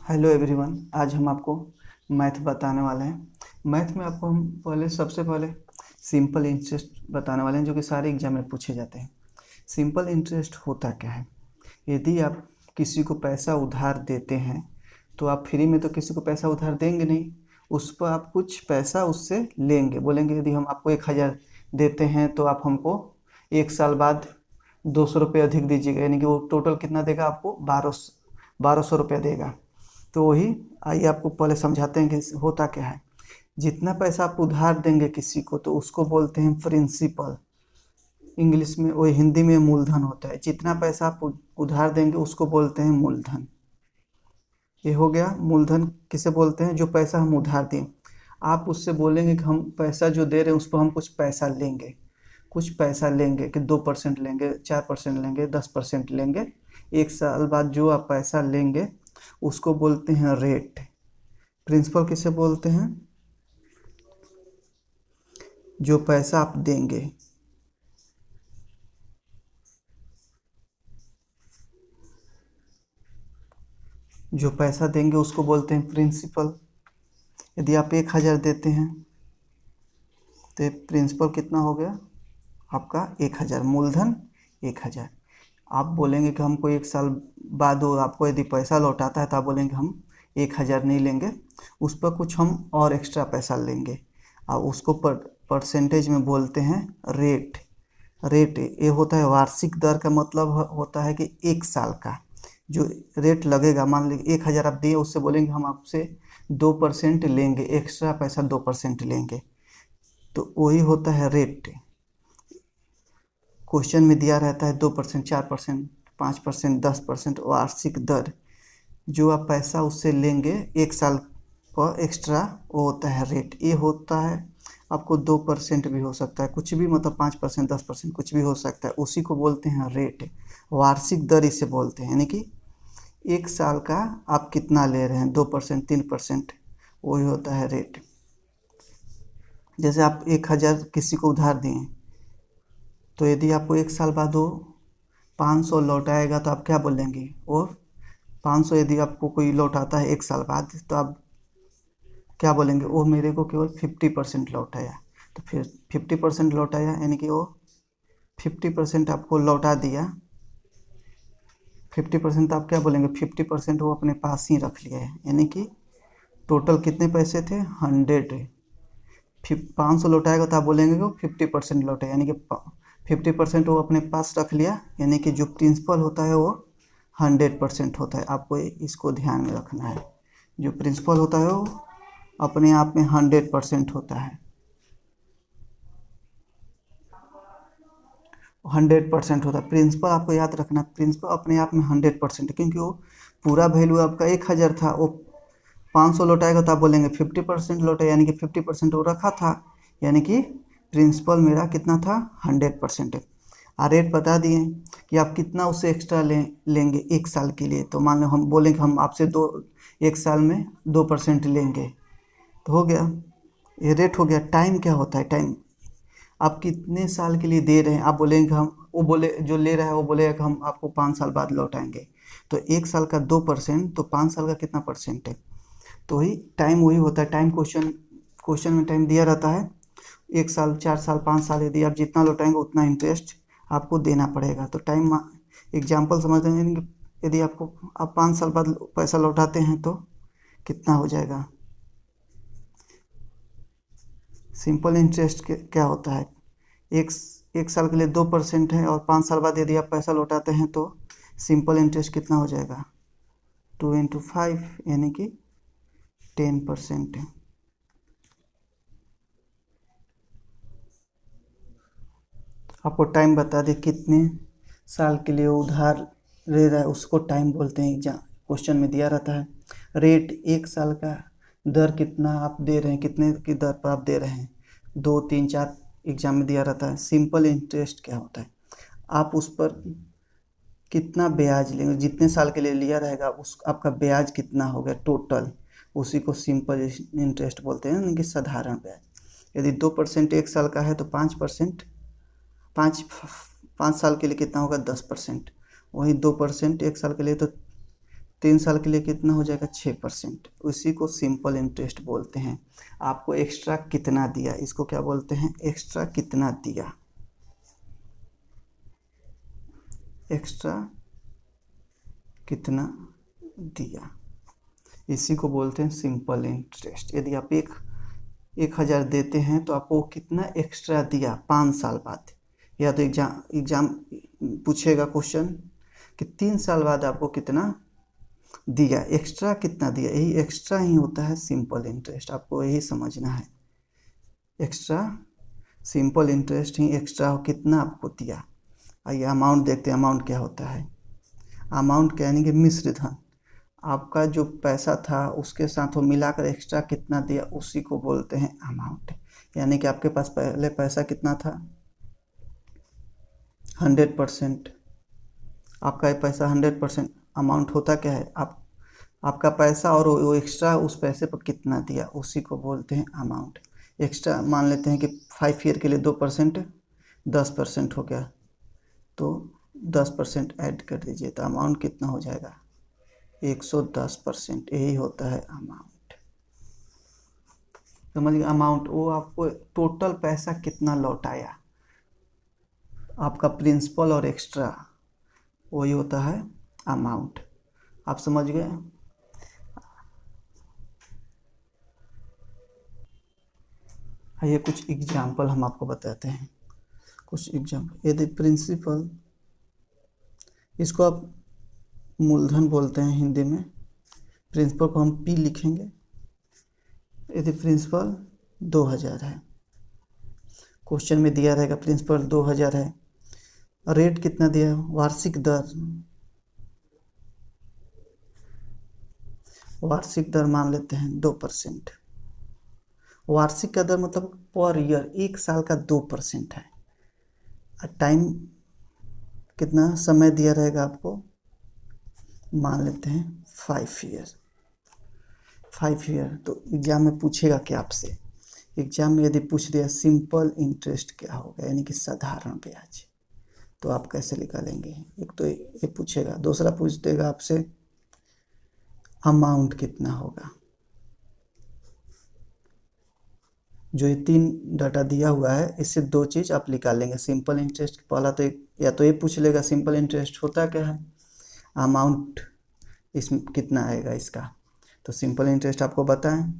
Hello everyone. आज हम आपको मैथ बताने वाले हैं। मैथ में आपको हम सबसे पहले सिंपल इंटरेस्ट बताने वाले हैं, जो कि सारे एग्जाम में पूछे जाते हैं। सिंपल इंटरेस्ट होता क्या है? यदि आप किसी को पैसा उधार देते हैं तो आप फ्री में तो किसी को पैसा उधार देंगे नहीं, उस पर आप कुछ पैसा उससे लेंगे। बोलेंगे यदि हम आपको 1,000 देते हैं तो आप हमको 1 साल बाद 200 रुपये अधिक दीजिएगा, यानी कि वो टोटल कितना देगा आपको? 1200 रुपया देगा। तो वही, आइए आपको पहले समझाते हैं कि होता क्या है। जितना पैसा आप उधार देंगे किसी को तो उसको बोलते हैं प्रिंसिपल। इंग्लिश में, वो हिंदी में मूलधन होता है। जितना पैसा आप उधार देंगे उसको बोलते हैं मूलधन। ये हो गया मूलधन। किसे बोलते हैं? जो पैसा हम उधार दें। आप उससे बोलेंगे कि हम पैसा जो दे रहे हैं उस पर हम कुछ पैसा लेंगे। कुछ पैसा लेंगे कि 2% लेंगे, 4% लेंगे, 10% लेंगे। 1 साल बाद जो आप पैसा लेंगे उसको बोलते हैं रेट। प्रिंसिपल किसे बोलते हैं? जो पैसा आप देंगे। जो पैसा देंगे उसको बोलते हैं प्रिंसिपल। यदि आप 1,000 देते हैं तो प्रिंसिपल कितना हो गया आपका? 1,000 मूलधन। 1,000 आप बोलेंगे कि हमको 1 साल बाद वो आपको यदि पैसा लौटाता है तो आप बोलेंगे हम 1,000 नहीं लेंगे, उस पर कुछ हम और एक्स्ट्रा पैसा लेंगे। और उसको परसेंटेज में बोलते हैं रेट। रेट ये होता है वार्षिक दर का मतलब होता है कि 1 साल का जो रेट लगेगा। मान लीजिए 1,000 आप दिए, उससे बोलेंगे हम आपसे 2% लेंगे, एक्स्ट्रा पैसा 2% लेंगे। तो वही होता है रेट। क्वेश्चन में दिया रहता है 2%, 4%, 5%, 10% वार्षिक दर। जो आप पैसा उससे लेंगे 1 साल पर एक्स्ट्रा, वो होता है रेट। ये होता है आपको 2% भी हो सकता है, कुछ भी, मतलब 5%, 10% कुछ भी हो सकता है, उसी को बोलते हैं रेट। वार्षिक दर इसे बोलते हैं, यानी कि 1 साल का आप कितना ले रहे हैं, 2%, 3%, वही होता है रेट। जैसे आप 1,000 किसी को उधार दिए तो यदि आपको 1 साल बाद वो 500 लौटाएगा तो आप क्या बोलेंगे? और 500 यदि आपको कोई लौटाता है 1 साल बाद तो आप क्या बोलेंगे? वो मेरे को केवल 50% लौटाया। तो फिर 50% लौटाया यानी कि वो 50% आपको लौटा दिया। 50% आप क्या बोलेंगे? 50% वो अपने पास ही रख लिया है, यानी कि टोटल कितने पैसे थे? 100। 500 लौटाएगा तो आप बोलेंगे वो 50% लौटा, यानी कि 50% वो अपने पास रख लिया, यानी कि जो प्रिंसिपल होता है वो 100% होता है। आपको इसको ध्यान में रखना है। जो प्रिंसिपल होता है वो अपने आप में 100% होता है। 100% होता है प्रिंसिपल। आपको याद रखना, प्रिंसिपल अपने आप में 100% है, क्योंकि वो पूरा वैल्यू आपका 1,000 था, वो 500 लौटाएगा तो आप बोलेंगे 50% लौटा, यानी कि 50% वो रखा था, यानी कि प्रिंसिपल मेरा कितना था? 100% है। रेट बता दिए कि आप कितना उससे एक्स्ट्रा लेंगे 1 साल के लिए। तो मान लो हम बोलेंगे हम आपसे 1 साल में 2% लेंगे, तो हो गया, ये रेट हो गया। टाइम क्या होता है? टाइम आप कितने साल के लिए दे रहे हैं। आप बोलेंगे हम, वो बोले जो ले रहा है वो बोलेगा कि हम आपको 5 साल बाद लौटाएंगे। तो 1 साल का 2%, तो 5 साल का कितना परसेंट है? तो वही टाइम वही होता है। टाइम क्वेश्चन में टाइम दिया रहता है। 1 साल, 4 साल, 5 साल, यदि आप जितना लौटाएंगे उतना इंटरेस्ट आपको देना पड़ेगा। तो टाइम एग्जाम्पल समझ लेंगे कि यदि आप 5 साल बाद पैसा लौटाते हैं तो कितना हो जाएगा। सिंपल इंटरेस्ट क्या होता है? एक एक साल के लिए 2% है, और 5 साल बाद यदि आप पैसा लौटाते हैं तो सिंपल इंटरेस्ट कितना हो जाएगा? 2 × 5, यानी कि 10% है। आपको टाइम बता दें कितने साल के लिए उधार ले रहा है, उसको टाइम बोलते हैं। एग्जाम क्वेश्चन में दिया रहता है रेट। 1 साल का दर कितना आप दे रहे हैं, कितने की दर पर आप दे रहे हैं, 2, 3, 4 एग्जाम में दिया रहता है। सिंपल इंटरेस्ट क्या होता है? आप उस पर कितना ब्याज लेंगे, जितने साल के लिए लिया रहेगा उस आपका ब्याज कितना हो गया टोटल, उसी को सिंपल इंटरेस्ट बोलते हैं, यानी कि साधारण ब्याज। यदि 2% 1 साल का है तो 5%, पाँच 5 साल के लिए कितना होगा? 10%। वही 2% 1 साल के लिए तो 3 साल के लिए कितना हो जाएगा 6%। उसी को सिंपल इंटरेस्ट बोलते हैं। आपको एक्स्ट्रा कितना दिया, इसको क्या बोलते हैं, एक्स्ट्रा कितना दिया, एक्स्ट्रा कितना दिया, इसी को बोलते हैं सिंपल इंटरेस्ट। यदि आप 1,000 देते हैं तो आपको कितना एक्स्ट्रा दिया 5 साल बाद, या तो एग्जाम पूछेगा क्वेश्चन कि 3 साल बाद आपको कितना दिया, एक्स्ट्रा कितना दिया, यही एक्स्ट्रा ही होता है सिंपल इंटरेस्ट। आपको यही समझना है, एक्स्ट्रा सिंपल इंटरेस्ट ही एक्स्ट्रा कितना आपको दिया। आइए अमाउंट देखते हैं, अमाउंट क्या होता है। अमाउंट यानी कि मिश्र धन, आपका जो पैसा था उसके साथ वो मिलाकर एक्स्ट्रा कितना दिया, उसी को बोलते हैं अमाउंट। यानी कि आपके पास पहले पैसा कितना था 100%, आपका पैसा 100%, अमाउंट होता क्या है, आपका पैसा और वो एक्स्ट्रा उस पैसे पर कितना दिया, उसी को बोलते हैं अमाउंट। एक्स्ट्रा मान लेते हैं कि 5 ईयर के लिए 2%, 10% हो गया, तो 10% ऐड कर दीजिए तो अमाउंट कितना हो जाएगा 110%। यही होता है अमाउंट। समझिए अमाउंट वो आपको टोटल पैसा कितना लौटाया, आपका प्रिंसिपल और एक्स्ट्रा, वही होता है अमाउंट। आप समझ गए। आइए कुछ एग्जाम्पल हम आपको बताते हैं, कुछ एग्जाम्पल। यदि प्रिंसिपल, इसको आप मूलधन बोलते हैं हिंदी में, प्रिंसिपल को हम P लिखेंगे। यदि प्रिंसिपल 2000 है, क्वेश्चन में दिया रहेगा प्रिंसिपल 2000 है, रेट कितना दिया, वार्षिक दर, वार्षिक दर मान लेते हैं 2%। वार्षिक का दर मतलब पर ईयर, 1 साल का 2% है। टाइम कितना समय दिया रहेगा आपको, मान लेते हैं 5 ईयर। 5 ईयर तो एग्जाम में पूछेगा क्या आपसे, एग्जाम में यदि पूछ दिया सिंपल इंटरेस्ट क्या होगा, यानी कि साधारण ब्याज, तो आप कैसे निकालेंगे। एक तो ये पूछेगा, दूसरा पूछ देगा आपसे अमाउंट कितना होगा। जो ये 3 डाटा दिया हुआ है, इससे 2 चीज़ आप निकाल लेंगे। सिंपल इंटरेस्ट पहला तो या तो ये पूछ लेगा सिंपल इंटरेस्ट होता क्या है, अमाउंट इसमें कितना आएगा इसका। तो सिंपल इंटरेस्ट आपको बताएं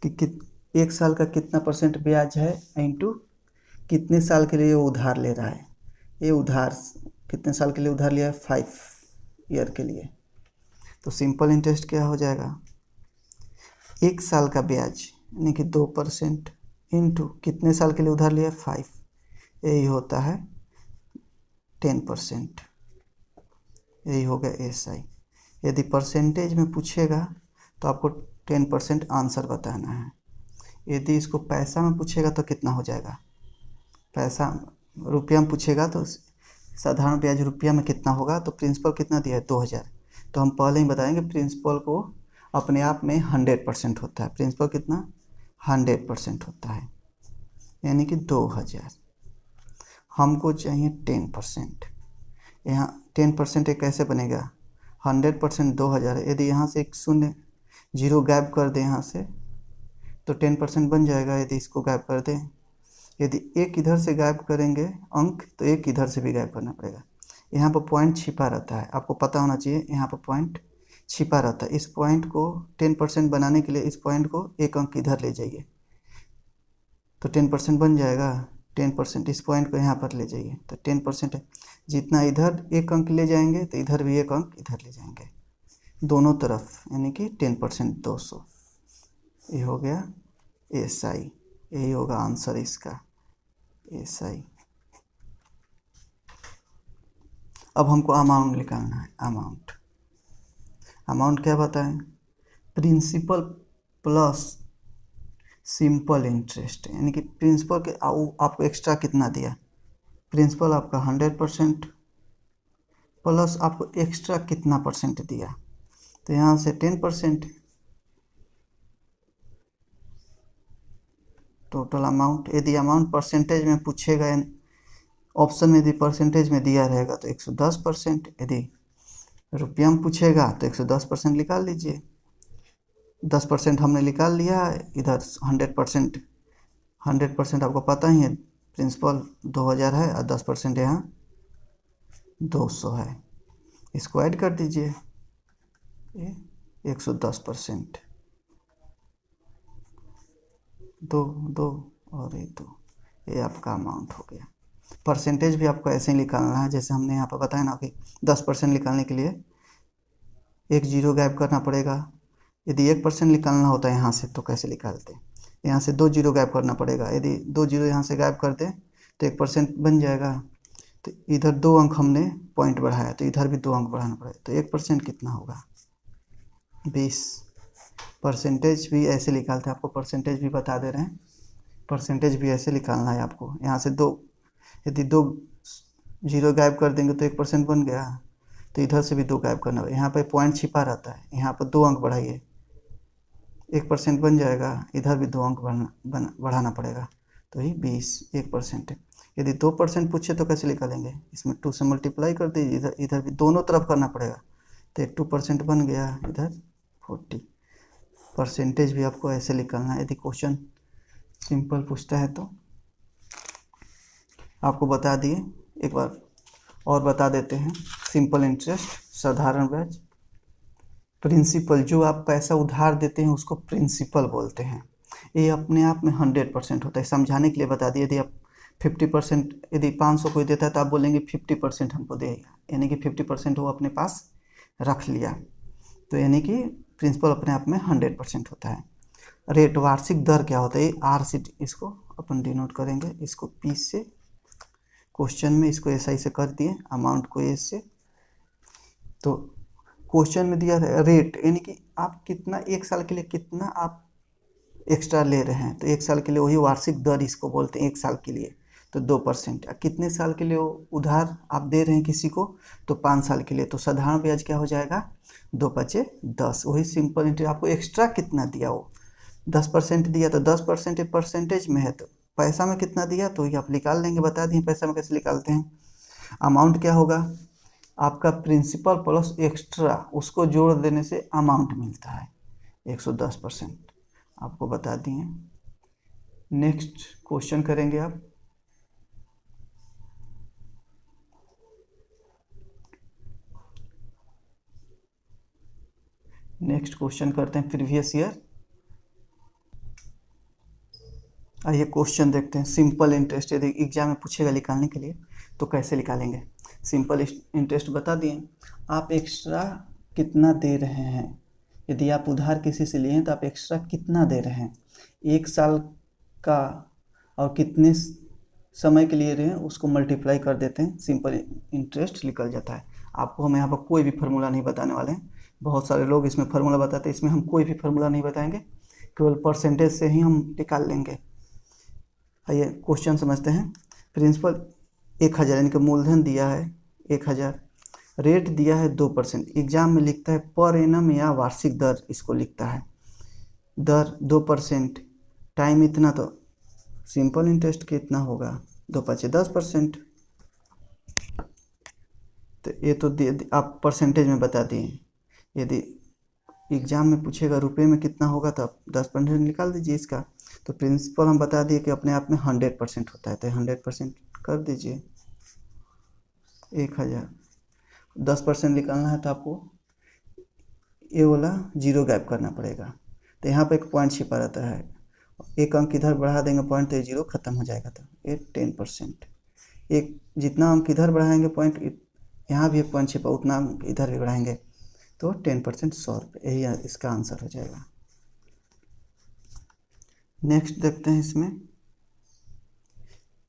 कि 1 साल का कितना % ब्याज है इंटू कितने साल के लिए वो उधार ले रहा है। ये उधार कितने साल के लिए उधार लिया है, 5 ईयर के लिए। तो सिंपल इंटरेस्ट क्या हो जाएगा, 1 साल का ब्याज यानी कि 2% इंटू कितने साल के लिए उधार लिया है 5, यही होता है 10%, यही हो गया SI। यदि परसेंटेज में पूछेगा तो आपको 10% आंसर बताना है। यदि इसको पैसा में पूछेगा तो कितना हो जाएगा, पैसा रुपया में पूछेगा तो साधारण ब्याज रुपया में कितना होगा, तो प्रिंसिपल कितना दिया है 2000, तो हम पहले ही बताएंगे प्रिंसिपल को अपने आप में 100% होता है। प्रिंसिपल कितना 100% होता है, यानी कि 2000। हमको चाहिए 10%। यहाँ 10% एक कैसे बनेगा, 100% 2000 है, यदि यहाँ से एक शून्य 0 गायब कर दें यहाँ से तो 10% बन जाएगा। यदि इसको गायब कर दें, यदि एक इधर से गायब करेंगे अंक तो एक इधर से भी गायब करना पड़ेगा। यहाँ पर पॉइंट छिपा रहता है, आपको पता होना चाहिए, यहाँ पर पॉइंट छिपा रहता है। इस पॉइंट को 10% बनाने के लिए इस पॉइंट को एक अंक इधर ले जाइए तो 10% बन जाएगा। 10% इस पॉइंट को यहाँ पर ले जाइए तो 10% है। जितना इधर एक अंक ले जाएंगे तो इधर भी एक अंक इधर ले जाएंगे, दोनों तरफ, यानी कि 10% 200। ये हो गया SI, यही होगा आंसर इसका SI। अब हमको अमाउंट निकालना है। अमाउंट क्या बताएं, प्रिंसिपल प्लस सिंपल इंटरेस्ट, यानी कि प्रिंसिपल के आपको एक्स्ट्रा कितना दिया, प्रिंसिपल आपका 100% प्लस आपको एक्स्ट्रा कितना % दिया, तो यहाँ से 10% टोटल अमाउंट। यदि अमाउंट परसेंटेज में पूछेगा, ऑप्शन में यदि परसेंटेज में दिया रहेगा तो 110%, यदि रुपया में पूछेगा तो 110% निकाल लीजिए। 10% हमने निकाल लिया है, इधर 100% आपको पता ही है, प्रिंसिपल 2000 है और 10% यहाँ 200 है। इसको ऐड कर दीजिए, ये 110%, दो दो और ये दो, ये आपका अमाउंट हो गया। परसेंटेज भी आपको ऐसे ही निकालना है, जैसे हमने यहाँ पर बताया ना कि 10% निकालने के लिए एक जीरो गायब करना पड़ेगा। यदि 1% निकालना होता है यहाँ से तो कैसे निकालते, यहाँ से 2 जीरो गायब करना पड़ेगा। यदि 2 जीरो यहाँ से गायब कर दें तो 1% बन जाएगा। तो इधर 2 अंक हमने पॉइंट बढ़ाया तो इधर भी 2 अंक बढ़ाना पड़ेगा, तो 1% कितना होगा, 20। परसेंटेज भी ऐसे निकालते हैं, आपको परसेंटेज भी बता दे रहे हैं। परसेंटेज भी ऐसे निकालना है आपको, यहाँ से 2, यदि 2 जीरो गायब कर देंगे तो 1% बन गया, तो इधर से भी 2 गायब करना है। यहाँ पे पॉइंट छिपा रहता है, यहाँ पर 2 अंक बढ़ाइए, 1% बन जाएगा, इधर भी 2 अंक बढ़ाना पड़ेगा, तो ये 20, 1% है। यदि 2% पूछे तो कैसे निकालेंगे, इसमें 2 से मल्टीप्लाई कर दीजिए, इधर इधर भी दोनों तरफ करना पड़ेगा, तो 2% बन गया, इधर 40। परसेंटेज भी आपको ऐसे निकालना है। यदि क्वेश्चन सिंपल पूछता है तो आपको बता दिए, एक बार और बता देते हैं। सिंपल इंटरेस्ट, साधारण ब्याज, प्रिंसिपल, जो आप पैसा उधार देते हैं उसको प्रिंसिपल बोलते हैं। ये अपने आप में 100% होता है। समझाने के लिए बता दिए, यदि आप 50%, यदि 500 कोई देता है तो आप बोलेंगे 50% हमको देगा, यानी कि 50% वो अपने पास रख लिया, तो यानी कि प्रिंसिपल अपने आप में 100% होता है। रेट, वार्षिक दर क्या होता है, आर से इसको अपन डिनोट करेंगे, इसको पी से, क्वेश्चन में इसको एस आई से कर दिए, अमाउंट को एस से। तो क्वेश्चन में दिया रेट, यानी कि आप कितना, एक साल के लिए कितना आप एक्स्ट्रा ले रहे हैं, तो एक साल के लिए वही वार्षिक दर इसको बोलते हैं, एक साल के लिए तो 2%। कितने साल के लिए उधार आप दे रहे हैं किसी को, तो 5 साल के लिए, तो साधारण ब्याज क्या हो जाएगा, 2 पचे 10, वही सिंपल इंटरेस्ट। आपको एक्स्ट्रा कितना दिया, वो 10% दिया तो 10% परसेंटेज में है, तो पैसा में कितना दिया तो ये आप निकाल लेंगे, बता दिए पैसा में कैसे निकालते हैं। अमाउंट क्या होगा, आपका प्रिंसिपल प्लस एक्स्ट्रा, उसको जोड़ देने से अमाउंट मिलता है 110%, आपको बता दिए। नेक्स्ट क्वेश्चन करेंगे आप। नेक्स्ट क्वेश्चन करते हैं प्रीवियस ईयर। आइए क्वेश्चन देखते हैं। सिंपल इंटरेस्ट, यदि एग्जाम में पूछेगा निकालने के लिए तो कैसे निकालेंगे। सिंपल इंटरेस्ट बता दिए, आप एक्स्ट्रा कितना दे रहे हैं, यदि आप उधार किसी से लिए हैं तो आप एक्स्ट्रा कितना दे रहे हैं, 1 साल का और कितने समय के लिए रहे हैं उसको मल्टीप्लाई कर देते हैं, सिंपल इंटरेस्ट निकल जाता है। आपको हम यहाँ पर कोई भी फार्मूला नहीं बताने वाले हैं, बहुत सारे लोग इसमें फार्मूला बताते हैं, इसमें हम कोई भी फार्मूला नहीं बताएंगे, केवल परसेंटेज से ही हम निकाल लेंगे। आइए क्वेश्चन समझते हैं। प्रिंसिपल 1000, यानी कि मूलधन दिया है 1000, रेट दिया है 2%, एग्जाम में लिखता है पर एनम या वार्षिक दर, इसको लिखता है दर 2%, टाइम इतना, तो सिंपल इंटरेस्ट कितना होगा, 2 पचे 10%। तो ये तो आप परसेंटेज में बता दिए, यदि एग्जाम में पूछेगा रुपए में कितना होगा तो आप 10% निकाल दीजिए इसका। तो प्रिंसिपल हम बता दिए कि अपने आप में 100% होता है, तो 100% कर दीजिए 1000। 10% निकालना है तो आपको ये वाला जीरो गैप करना पड़ेगा, तो यहाँ पे एक पॉइंट छिपा रहता है, एक अंक इधर बढ़ा देंगे पॉइंट तो ये जीरो खत्म हो जाएगा, तो ये 10%। एक जितना अंक इधर बढ़ाएंगे पॉइंट, यहाँ भी एक पॉइंट छिपा, उतना अंक इधर भी बढ़ाएंगे तो 10%, 100 रुपये, यही इसका आंसर हो जाएगा। नेक्स्ट देखते हैं, इसमें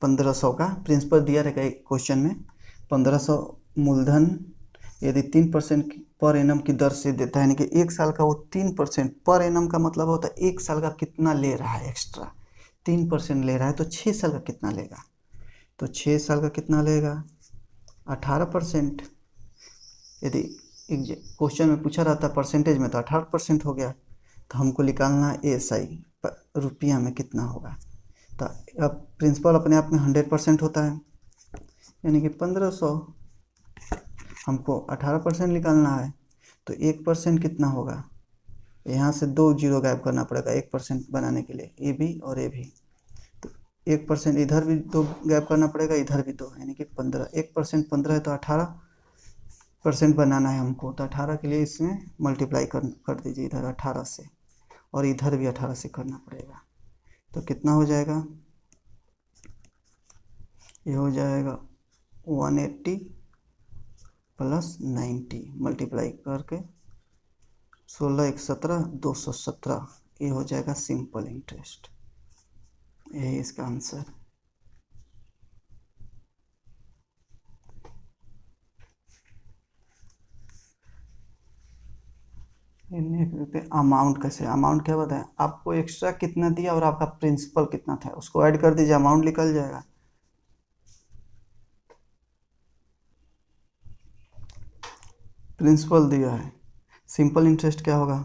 1500 का प्रिंसिपल दिया रहेगा क्वेश्चन में, 1500 मूलधन यदि 3% पर एनम की दर से देता है, यानी कि 1 साल का वो 3%, पर एनम का मतलब होता है 1 साल का कितना ले रहा है एक्स्ट्रा, 3% ले रहा है, तो 6 साल का कितना लेगा, तो 6 साल का कितना लेगा 18%। यदि क्वेश्चन में पूछा रहता परसेंटेज में तो 18% हो गया, तो हमको निकालना है एस आई रुपया में कितना होगा, तो अब प्रिंसिपल अपने आप में 100% होता है, यानी कि 1500। हमको 18% निकालना है, तो 1% कितना होगा, यहाँ से 2 जीरो गायब करना पड़ेगा 1% बनाने के लिए, ए भी और ए भी। तो 1% इधर भी 2 गायब करना पड़ेगा, इधर भी 2, यानी कि 15। 1% 15 है तो 18% बनाना है हमको, तो 18 के लिए इसमें मल्टीप्लाई कर दीजिए इधर 18 से, और इधर भी 18 से करना पड़ेगा। तो कितना हो जाएगा, ये हो जाएगा 180 प्लस 90 मल्टीप्लाई करके 16 1 17 217, ये हो जाएगा सिंपल इंटरेस्ट। यही इसका आंसर। अमाउंट कैसे, अमाउंट क्या बताएं आपको, एक्स्ट्रा कितना दिया और आपका प्रिंसिपल कितना था उसको ऐड कर दीजिए, अमाउंट निकल जाएगा। प्रिंसिपल दिया है, सिंपल इंटरेस्ट क्या होगा,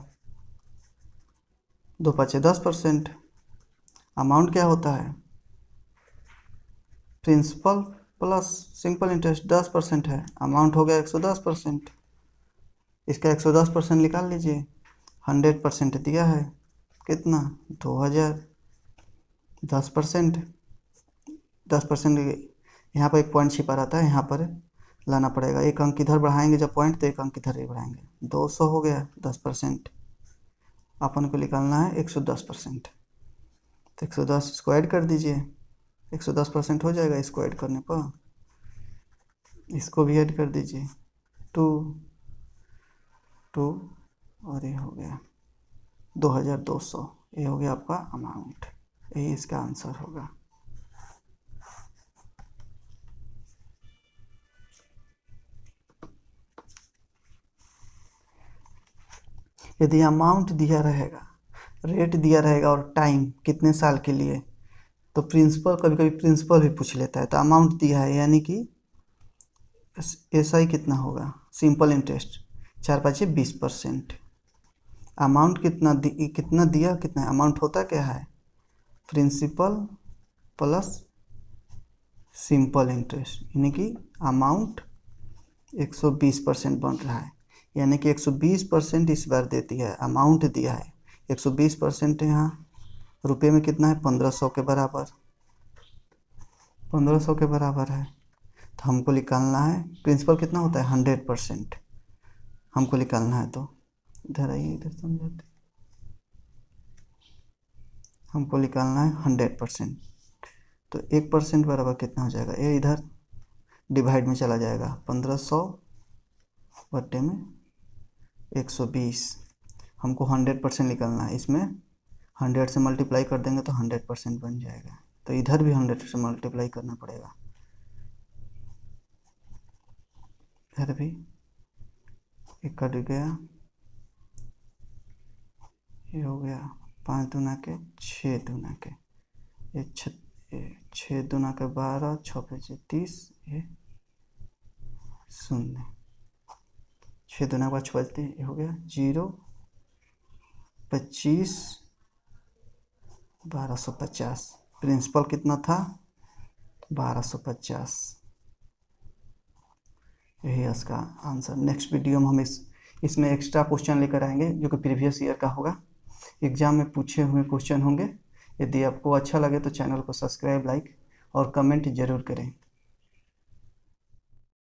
2 पचे 10%। अमाउंट क्या होता है, प्रिंसिपल प्लस सिंपल इंटरेस्ट 10% है, अमाउंट हो गया 110%। इसका 110% निकाल लीजिए, 100% दिया है कितना 2000, 10%, 10% यहाँ पर एक पॉइंट छिपा रहता है, यहाँ पर लाना पड़ेगा, एक अंक इधर बढ़ाएंगे जब पॉइंट, तो एक अंक इधर ही बढ़ाएंगे, 200 हो गया 10%। अपन को निकालना है 110%, तो 110 इसको ऐड कर दीजिए, 110% हो जाएगा इसको ऐड करने पर। इसको भी ऐड कर दीजिए 2 और ये हो गया 2200, ये हो गया आपका अमाउंट। यही इसका आंसर होगा। यदि अमाउंट दिया रहेगा, रेट दिया रहेगा और टाइम कितने साल के लिए, तो प्रिंसिपल कभी कभी प्रिंसिपल भी पूछ लेता है, तो अमाउंट दिया है यानी कि एसआई कितना होगा, सिंपल इंटरेस्ट 4 5 20%। अमाउंट कितना दिया कितना, अमाउंट होता क्या है, प्रिंसिपल प्लस सिंपल इंटरेस्ट, यानी कि अमाउंट 120% बन रहा है, यानी कि 120% इस बार देती है, अमाउंट दिया है 120%, यहाँ रुपये में कितना है 1500 के बराबर, 1500 के बराबर है। तो हमको निकालना है प्रिंसिपल कितना होता है 100%, हमको निकालना है, तो इधर आइए इधर समझाते, हमको निकालना है 100%, तो 1% बराबर कितना हो जाएगा, ये इधर डिवाइड में चला जाएगा, 1500 बट्टे में 120, हमको 100% निकालना है, इसमें 100 से मल्टीप्लाई कर देंगे तो 100% बन जाएगा, तो इधर भी 100 से मल्टीप्लाई करना पड़ेगा, इधर भी एक कट गया, ये हो गया 5 दूना के 6 दूना के, ये 6 दूना के 12, 6 5 30, ये 0, 6 दूना के बाद 6 बचते, ये हो गया 0, 25, 1250। प्रिंसिपल कितना था 1250, यही इसका आंसर। नेक्स्ट वीडियो में हम इसमें एक्स्ट्रा क्वेश्चन लेकर आएंगे जो कि प्रीवियस ईयर का होगा, एग्जाम में पूछे हुए क्वेश्चन होंगे। यदि आपको अच्छा लगे तो चैनल को सब्सक्राइब, लाइक और कमेंट जरूर करें।